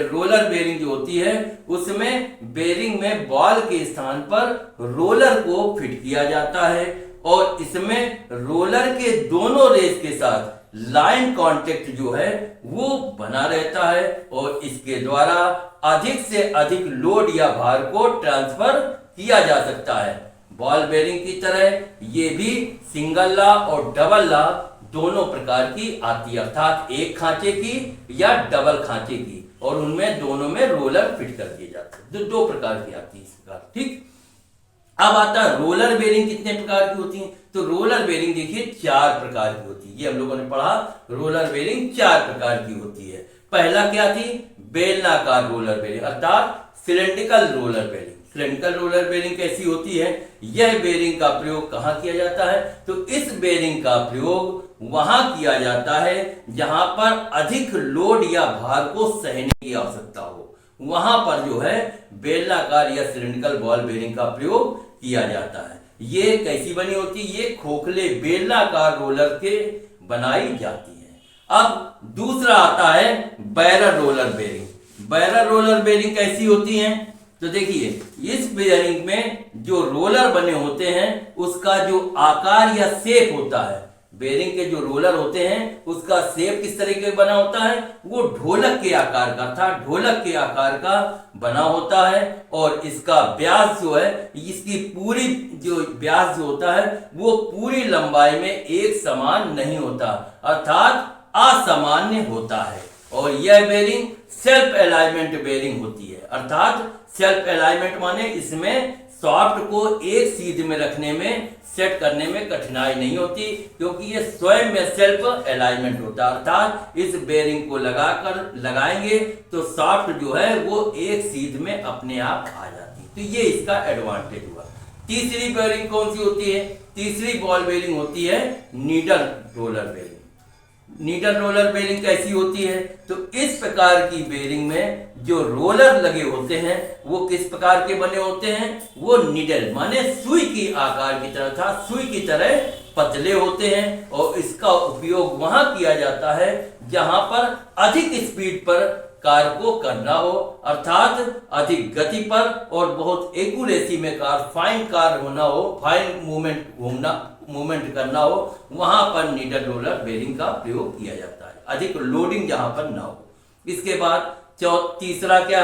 रोलर बेरिंग जो होती है उसमें बेरिंग में बॉल के स्थान पर रोलर को फिट किया जाता है और इसमें रोलर के दोनों रेस के साथ लाइन कांटेक्ट जो है वो बना रहता है और इसके द्वारा अधिक से अधिक लोड या भार को ट्रांसफर किया जा सकता है। बॉल बेरिंग की तरह ये भी सिंगल ला और डबल ला दोनों प्रकार की आती है, अर्थात एक खांचे की या डबल खांचे की, और उनमें दोनों में रोलर फिट कर दिए जाते हैं। दो प्रकार की आती है इस प्रकार। ठीक, अब आता है रोलर बेरिंग कितने प्रकार की होती है? तो रोलर बेरिंग देखिए 4 प्रकार की होती है। ये हम लोगों ने पढ़ा, रोलर बेरिंग 4 प्रकार की होती है। पहला क्या थी? बेलनाकार रोलर बेरिंग अर्थात cylindrical roller bearing. Cylindrical roller bearing कैसी होती है? यह बेरिंग का प्रयोग कहां किया जाता है? तो इस बेरिंग का प्रयोग वहां किया जाता है जहां पर अधिक लोड या भार को सहने की आवश्यकता हो, वहां पर जो है बेलनाकार या सिलेंड्रिकल बॉल बेरिंग का प्रयोग किया जाता है। ये कैसी बनी होती है? ये खोखले बेलनाकार रोलर के बनाई जाती है। अब दूसरा आता है barrel roller bearing. Barrel roller bearing कैसी होती है? तो देखिए इस बेरिंग में जो रोलर बने होते हैं उसका जो आकार या शेप होता है, बेरिंग के जो रोलर होते हैं उसका शेप किस तरीके का बना होता है? वो ढोलक के आकार का था, ढोलक के आकार का बना होता है और इसका व्यास जो है, इसकी पूरी जो व्यास जो होता है वो पूरी लंबाई में एक समान नहीं होता, अर्थात असामान्य होता है। और यह बेरिंग सेल्फ अलाइनमेंट बेरिंग होती है, अर्थात सेल्फ अलाइनमेंट माने इसमें सॉफ्ट को एक सीध में रखने में, सेट करने में कठिनाई नहीं होती, क्योंकि ये स्वयं में सेल्फ अलाइनमेंट होता है। अर्थात इस बेरिंग को लगाएंगे तो सॉफ्ट जो है वो एक सीध में अपने आप आ जाती है। तो ये इसका एडवांटेज हुआ। तीसरी बेरिंग कौन सी होती है? तीसरी बॉल बेरिंग होती है needle roller bearing. Needle roller bearing कैसी होती है? तो इस प्रकार की बेरिंग में जो रोलर लगे होते हैं वो किस प्रकार के बने होते हैं? वो नीडल माने सुई की आकार की तरह था, सुई की तरह पतले होते हैं और इसका उपयोग वहां किया जाता है जहां पर अधिक स्पीड पर कार को करना हो, अर्थात अधिक गति पर और बहुत एक्यूरेसी में फाइन कार होना हो, फाइन मूवमेंट करना हो, वहां पर नीडल रोलर बेरिंग का प्रयोग किया जाता है, अधिक लोडिंग जहां पर ना हो। इसके बाद चौथा क्या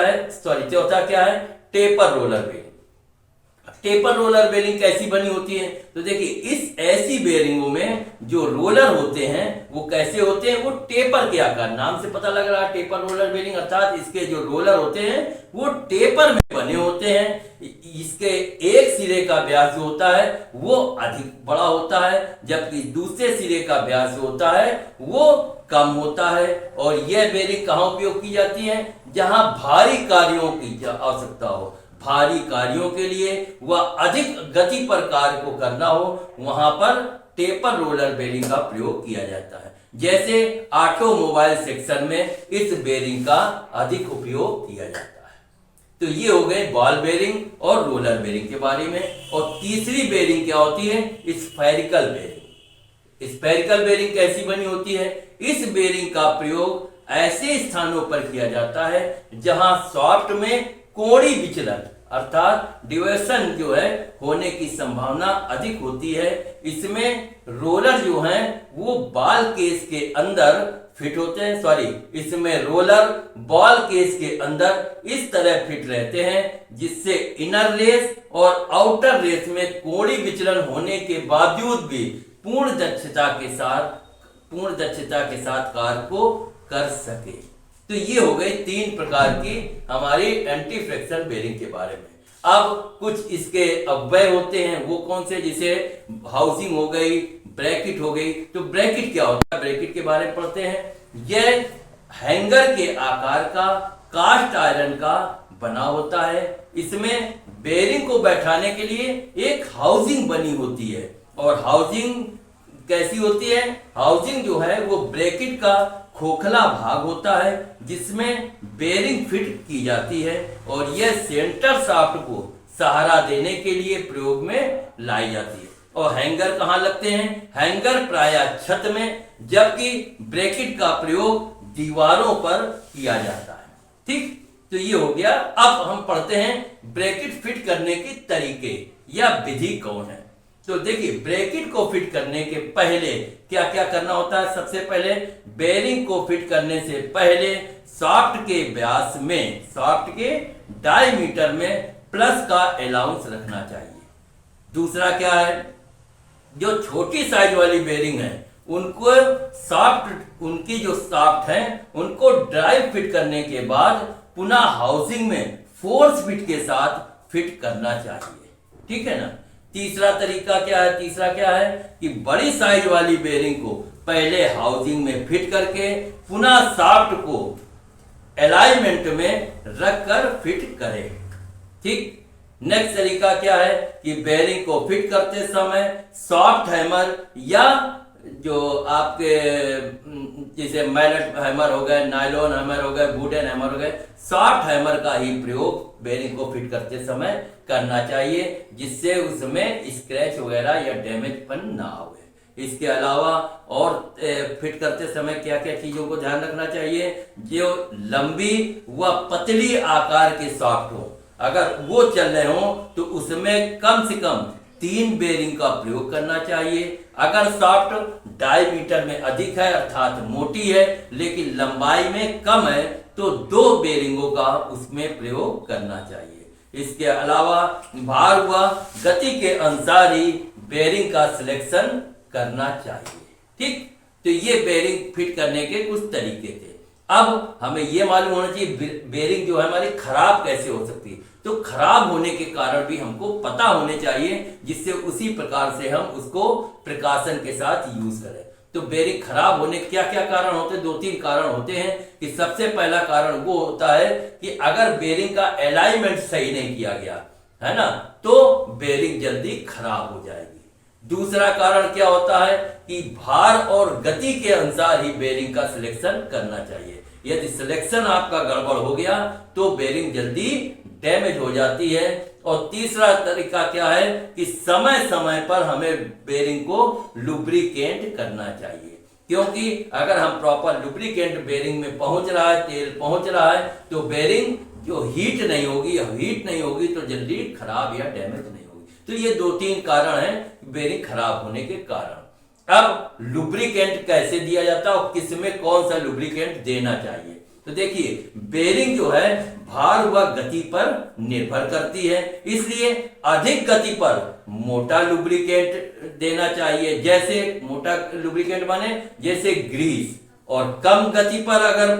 है? Taper roller bearing. Taper roller bearing कैसी बनी होती है? तो देखिए इस ऐसी बेरिंगों में जो रोलर होते हैं वो कैसे होते हैं? वो टेपर के आकार, नाम से पता लग रहा है टेपर रोलर बेरिंग, अर्थात इसके जो रोलर होते हैं वो टेपर में बने होते हैं। इसके एक सिरे का व्यास जो होता है वो अधिक बड़ा होता है, जबकि दूसरे सिरे का व्यास जो होता है वो कम होता है। और यह बेरिंग कहाँ उपयोग की जाती है? जहां भारी कार्यों की आवश्यकता हो, भारी कार्यों के लिए वह अधिक गति पर कार्य को करना हो, वहां पर टेपर रोलर बेरिंग का प्रयोग किया जाता है। जैसे ऑटोमोबाइल सेक्शन में इस बेरिंग का अधिक उपयोग किया जाता है। तो ये हो गए बॉल बेरिंग और रोलर बेरिंग के बारे में। और तीसरी बेरिंग क्या होती है? Spherical bearing. स्फेरिकल बेरिंग कैसी बनी होती है? इस बेरिंग का प्रयोग ऐसे स्थानों पर किया जाता है जहां सॉफ्ट में कोणी विचलन अर्थात डिवेशन जो है होने की संभावना अधिक होती है। इसमें रोलर जो है वो बॉल केस के अंदर फिट होते हैं, इसमें रोलर बॉल केस के अंदर इस तरह फिट रहते हैं जिससे इनर रेस और आउटर रेस में कोणी विचलन होने के बावजूद भी पूर्ण दक्षता के साथ कार्य को कर सके। तो ये हो गए 3 प्रकार की हमारी एंटी फ्रिक्शन बेरिंग के बारे में। अब कुछ इसके अव्यय होते हैं, वो कौन से? जैसे हाउसिंग हो गई, ब्रैकेट हो गई। तो ब्रैकेट क्या होता है? ब्रैकेट के बारे में पढ़ते हैं। यह हैंगर के आकार का कास्ट आयरन का बना होता है। इसमें बेरिंग को बैठाने के लिए एक हाउसिंग बनी होती है। और हाउसिंग कैसी होती है? हाउसिंग जो है वो ब्रैकेट का खोखला भाग होता है जिसमें बेरिंग फिट की जाती है और यह सेंटर शाफ्ट को सहारा देने के लिए प्रयोग में लाई जाती है। और हैंगर कहाँ लगते हैं? हैंगर प्रायः छत में, जबकि ब्रैकेट का प्रयोग दीवारों पर किया जाता है। ठीक, तो ये हो गया। अब हम पढ़ते हैं ब्रैकेट फिट करने के तरीके या विधि कौन है। तो देखिए, ब्रैकेट को फिट करने के पहले क्या क्या करना होता है। सबसे पहले बेरिंग को फिट करने से पहले शाफ्ट के व्यास में, शाफ्ट के डायमीटर में प्लस का अलाउंस रखना चाहिए। दूसरा क्या है, जो छोटी साइज वाली बेरिंग है उनको शाफ्ट, उनकी जो शाफ्ट है उनको ड्राइव फिट करने के बाद पुनः हाउसिंग में फोर्स फिट के साथ फिट करना चाहिए। ठीक है ना। तीसरा तरीका क्या है? तीसरा क्या है कि बड़ी साइज वाली बेरिंग को पहले हाउसिंग में फिट करके पुनः शाफ्ट को अलाइनमेंट में रखकर फिट करें। ठीक। नेक्स्ट तरीका क्या है कि बेरिंग को फिट करते समय सॉफ्ट हैमर या जो आपके जैसे मैलेट हैमर हो गए, नायलॉन हैमर हो गए, वुडन हैमर हो गए, सॉफ्ट हैमर का ही प्रयोग बेरिंग को फिट करते समय करना चाहिए जिससे उसमें स्क्रैच वगैरह या डैमेजपन ना हो। इसके अलावा और फिट करते समय क्या क्या चीजों को ध्यान रखना चाहिए? जो लंबी व पतली आकार के सॉफ्ट हो, अगर वो चल रहे हो तो उसमें कम से कम 3 बेरिंग का प्रयोग करना चाहिए। अगर सॉफ्ट डायमीटर में अधिक है अर्थात मोटी है लेकिन लंबाई में कम है तो 2 बेरिंगों का उसमें प्रयोग करना चाहिए। इसके अलावा भार व गति के अनुसार ही बेरिंग का सिलेक्शन करना चाहिए। ठीक, तो ये बेरिंग फिट करने के कुछ तरीके थे। अब हमें यह मालूम होना चाहिए बेरिंग जो है हमारी खराब कैसे हो सकती है। तो खराब होने के कारण भी हमको पता होने चाहिए जिससे उसी प्रकार से हम उसको प्रिकॉशन के साथ यूज करें। तो बेरिंग खराब होने के क्या क्या कारण होते हैं? 2-3 कारण होते हैं। कि सबसे पहला कारण वो होता है कि अगर बेरिंग का अलाइनमेंट सही नहीं किया गया है ना तो बेरिंग जल्दी खराब हो जाएगी। दूसरा कारण क्या होता है कि भार और गति के अनुसार ही बेरिंग का सिलेक्शन करना चाहिए। यदि सिलेक्शन आपका गड़बड़ हो गया तो बेरिंग जल्दी डैमेज हो जाती है। और तीसरा तरीका क्या है कि समय समय पर हमें बेरिंग को लुब्रिकेंट करना चाहिए, क्योंकि अगर हम प्रॉपर लुब्रिकेंट बेरिंग में पहुंच रहा है, तेल पहुंच रहा है तो बेरिंग जो हीट नहीं होगी तो जल्दी खराब या डैमेज नहीं होगी। तो ये 2-3 कारण हैं बेरिंग खराब होने के कारण। अब लुब्रिकेंट कैसे दिया जाता है और किसमें कौन सा लुब्रिकेंट देना चाहिए? तो देखिए, बेरिंग जो है भार व गति पर निर्भर करती है, इसलिए अधिक गति पर मोटा लुब्रिकेंट देना चाहिए। जैसे मोटा लुब्रिकेंट माने जैसे ग्रीस, और कम गति पर अगर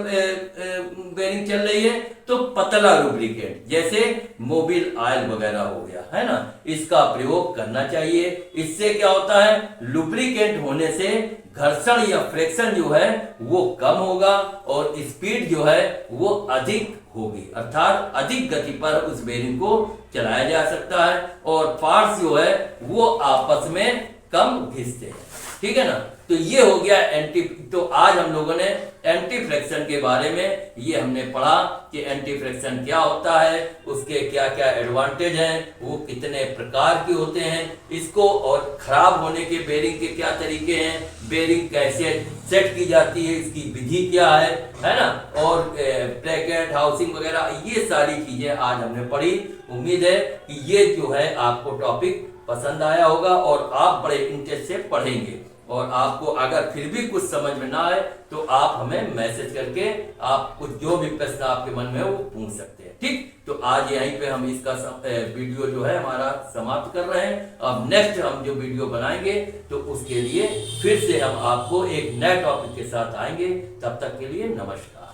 बेरिंग चल रही है तो पतला लुब्रिकेंट जैसे मोबिल ऑयल वगैरह हो गया है ना, इसका प्रयोग करना चाहिए। इससे क्या होता है, लुब्रिकेंट होने से घर्षण या फ्रिक्शन जो है वो कम होगा और स्पीड जो है वो अधिक होगी, अर्थात अधिक गति पर उस बेरिंग को चलाया जा सकता है और पार्ट्स जो है वो आपस में कम घिसते हैं। ठीक है ना। तो ये हो गया तो आज हम लोगों ने एंटी फ्रिक्शन के बारे में ये हमने पढ़ा कि एंटी फ्रिक्शन क्या होता है, उसके क्या क्या एडवांटेज हैं, वो कितने प्रकार के होते हैं, इसको और खराब होने के बेरिंग के क्या तरीके हैं, बेरिंग कैसे सेट की जाती है, इसकी विधि क्या है ना, और ब्रैकेट हाउसिंग वगैरह ये सारी चीजें आज हमने पढ़ी। उम्मीद है कि ये जो है आपको टॉपिक पसंद आया होगा और आप बड़े इंटरेस्ट से पढ़ेंगे। और आपको अगर फिर भी कुछ समझ में ना आए तो आप हमें मैसेज करके आप कुछ जो भी प्रश्न आपके मन में है वो पूछ सकते हैं। ठीक, तो आज यहीं पे हम इसका वीडियो जो है हमारा समाप्त कर रहे हैं। अब नेक्स्ट हम जो वीडियो बनाएंगे तो उसके लिए फिर से हम आपको एक नए टॉपिक के साथ आएंगे। तब तक के लिए नमस्कार।